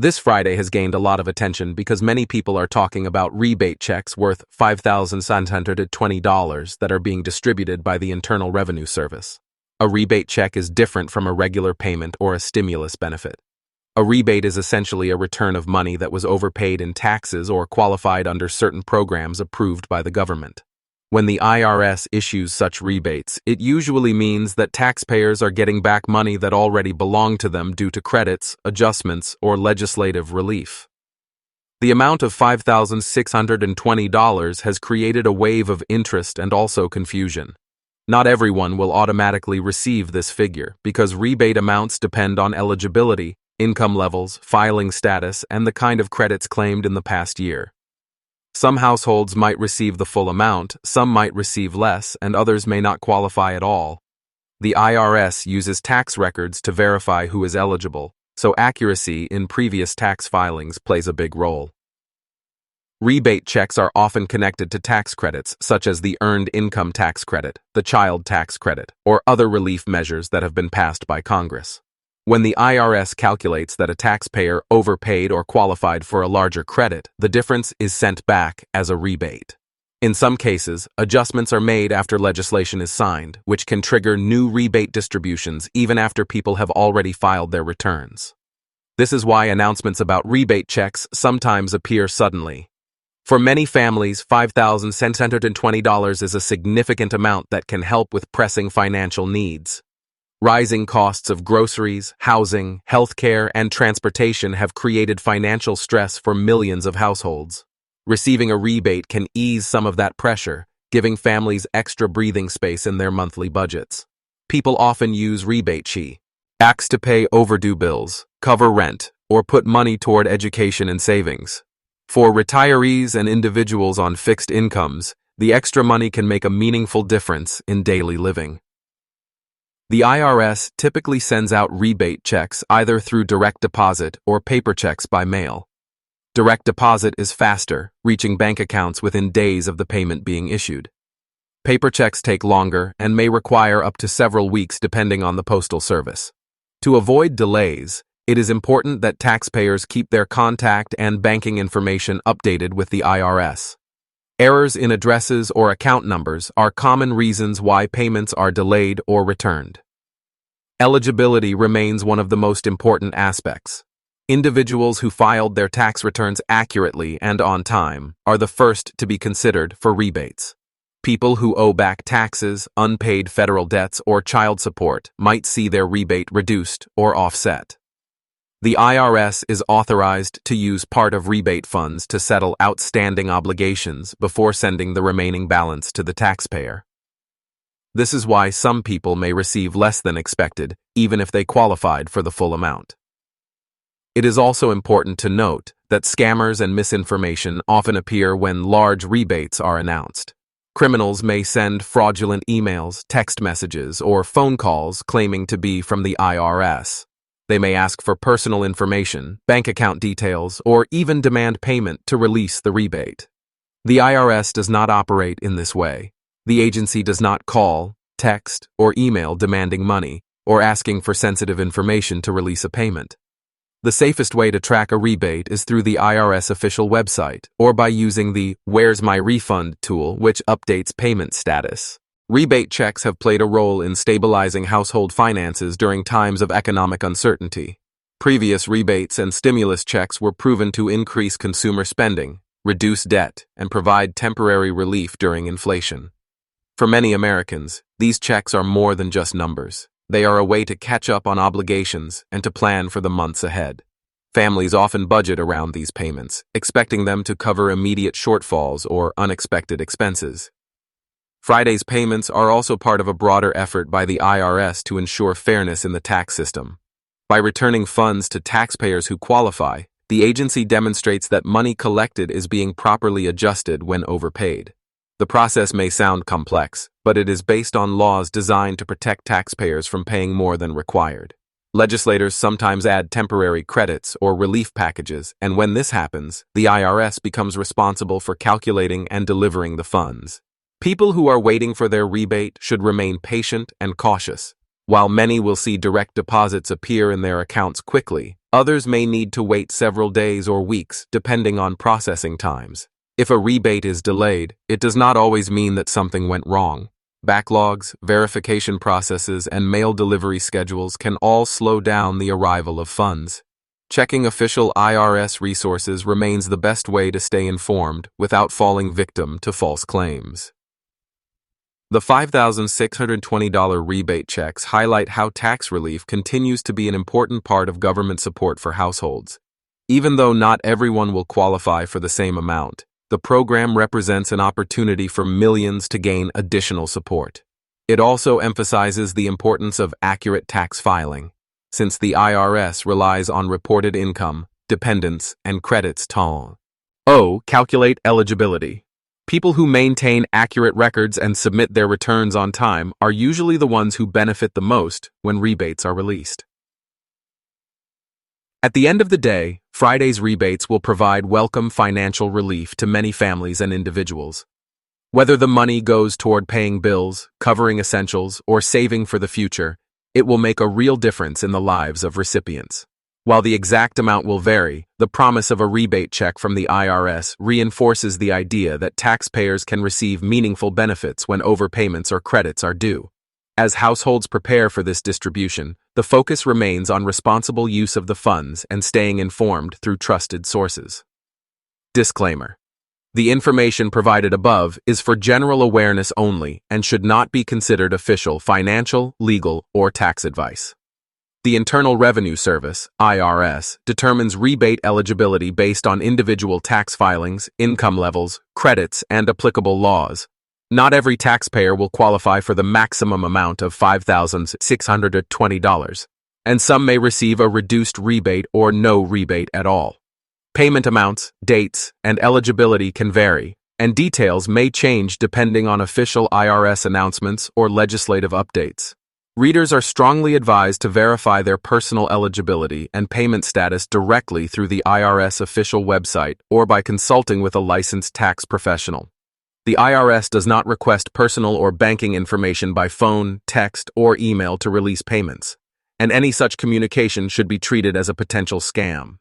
This Friday has gained a lot of attention because many people are talking about rebate checks worth $5,720 that are being distributed by the Internal Revenue Service. A rebate check is different from a regular payment or a stimulus benefit. A rebate is essentially a return of money that was overpaid in taxes or qualified under certain programs approved by the government. When the IRS issues such rebates, it usually means that taxpayers are getting back money that already belonged to them due to credits, adjustments, or legislative relief. The amount of $5,620 has created a wave of interest and also confusion. Not everyone will automatically receive this figure because rebate amounts depend on eligibility, income levels, filing status, and the kind of credits claimed in the past year. Some households might receive the full amount, some might receive less, and others may not qualify at all. The IRS uses tax records to verify who is eligible, so accuracy in previous tax filings plays a big role. Rebate checks are often connected to tax credits, such as the Earned Income Tax Credit, the Child Tax Credit, or other relief measures that have been passed by Congress. When the IRS calculates that a taxpayer overpaid or qualified for a larger credit, the difference is sent back as a rebate. In some cases, adjustments are made after legislation is signed, which can trigger new rebate distributions even after people have already filed their returns. This is why announcements about rebate checks sometimes appear suddenly. For many families, $5,620 is a significant amount that can help with pressing financial needs. Rising costs of groceries, housing, healthcare, and transportation have created financial stress for millions of households. Receiving a rebate can ease some of that pressure, giving families extra breathing space in their monthly budgets. People often use rebate checks to pay overdue bills, cover rent, or put money toward education and savings. For retirees and individuals on fixed incomes, the extra money can make a meaningful difference in daily living. The IRS typically sends out rebate checks either through direct deposit or paper checks by mail. Direct deposit is faster, reaching bank accounts within days of the payment being issued. Paper checks take longer and may require up to several weeks depending on the postal service. To avoid delays, it is important that taxpayers keep their contact and banking information updated with the IRS. Errors in addresses or account numbers are common reasons why payments are delayed or returned. Eligibility remains one of the most important aspects. Individuals who filed their tax returns accurately and on time are the first to be considered for rebates. People who owe back taxes, unpaid federal debts, or child support might see their rebate reduced or offset. The IRS is authorized to use part of rebate funds to settle outstanding obligations before sending the remaining balance to the taxpayer. This is why some people may receive less than expected, even if they qualified for the full amount. It is also important to note that scammers and misinformation often appear when large rebates are announced. Criminals may send fraudulent emails, text messages, or phone calls claiming to be from the IRS. They may ask for personal information, bank account details, or even demand payment to release the rebate. The IRS does not operate in this way. The agency does not call, text, or email demanding money or asking for sensitive information to release a payment. The safest way to track a rebate is through the IRS official website or by using the Where's My Refund tool, which updates payment status. Rebate checks have played a role in stabilizing household finances during times of economic uncertainty. Previous rebates and stimulus checks were proven to increase consumer spending, reduce debt, and provide temporary relief during inflation. For many Americans, these checks are more than just numbers. They are a way to catch up on obligations and to plan for the months ahead. Families often budget around these payments, expecting them to cover immediate shortfalls or unexpected expenses. Friday's payments are also part of a broader effort by the IRS to ensure fairness in the tax system. By returning funds to taxpayers who qualify, the agency demonstrates that money collected is being properly adjusted when overpaid. The process may sound complex, but it is based on laws designed to protect taxpayers from paying more than required. Legislators sometimes add temporary credits or relief packages, and when this happens, the IRS becomes responsible for calculating and delivering the funds. People who are waiting for their rebate should remain patient and cautious. While many will see direct deposits appear in their accounts quickly, Others may need to wait several days or weeks, depending on processing times. If a rebate is delayed, it does not always mean that something went wrong. Backlogs, verification processes, and mail delivery schedules can all slow down the arrival of funds. Checking official IRS resources remains the best way to stay informed without falling victim to false claims. The $5,620 rebate checks highlight how tax relief continues to be an important part of government support for households. Even though not everyone will qualify for the same amount, the program represents an opportunity for millions to gain additional support. It also emphasizes the importance of accurate tax filing, since the IRS relies on reported income, dependents, and credits total. Calculate eligibility. People who maintain accurate records and submit their returns on time are usually the ones who benefit the most when rebates are released. At the end of the day, Friday's rebates will provide welcome financial relief to many families and individuals. Whether the money goes toward paying bills, covering essentials, or saving for the future, it will make a real difference in the lives of recipients. While the exact amount will vary, the promise of a rebate check from the IRS reinforces the idea that taxpayers can receive meaningful benefits when overpayments or credits are due. As households prepare for this distribution, the focus remains on responsible use of the funds and staying informed through trusted sources. Disclaimer: the information provided above is for general awareness only and should not be considered official financial, legal, or tax advice. The Internal Revenue Service, IRS, determines rebate eligibility based on individual tax filings, income levels, credits, and applicable laws. Not every taxpayer will qualify for the maximum amount of $5,620, and some may receive a reduced rebate or no rebate at all. Payment amounts, dates, and eligibility can vary, and details may change depending on official IRS announcements or legislative updates. Readers are strongly advised to verify their personal eligibility and payment status directly through the IRS official website or by consulting with a licensed tax professional. The IRS does not request personal or banking information by phone, text, or email to release payments, and any such communication should be treated as a potential scam.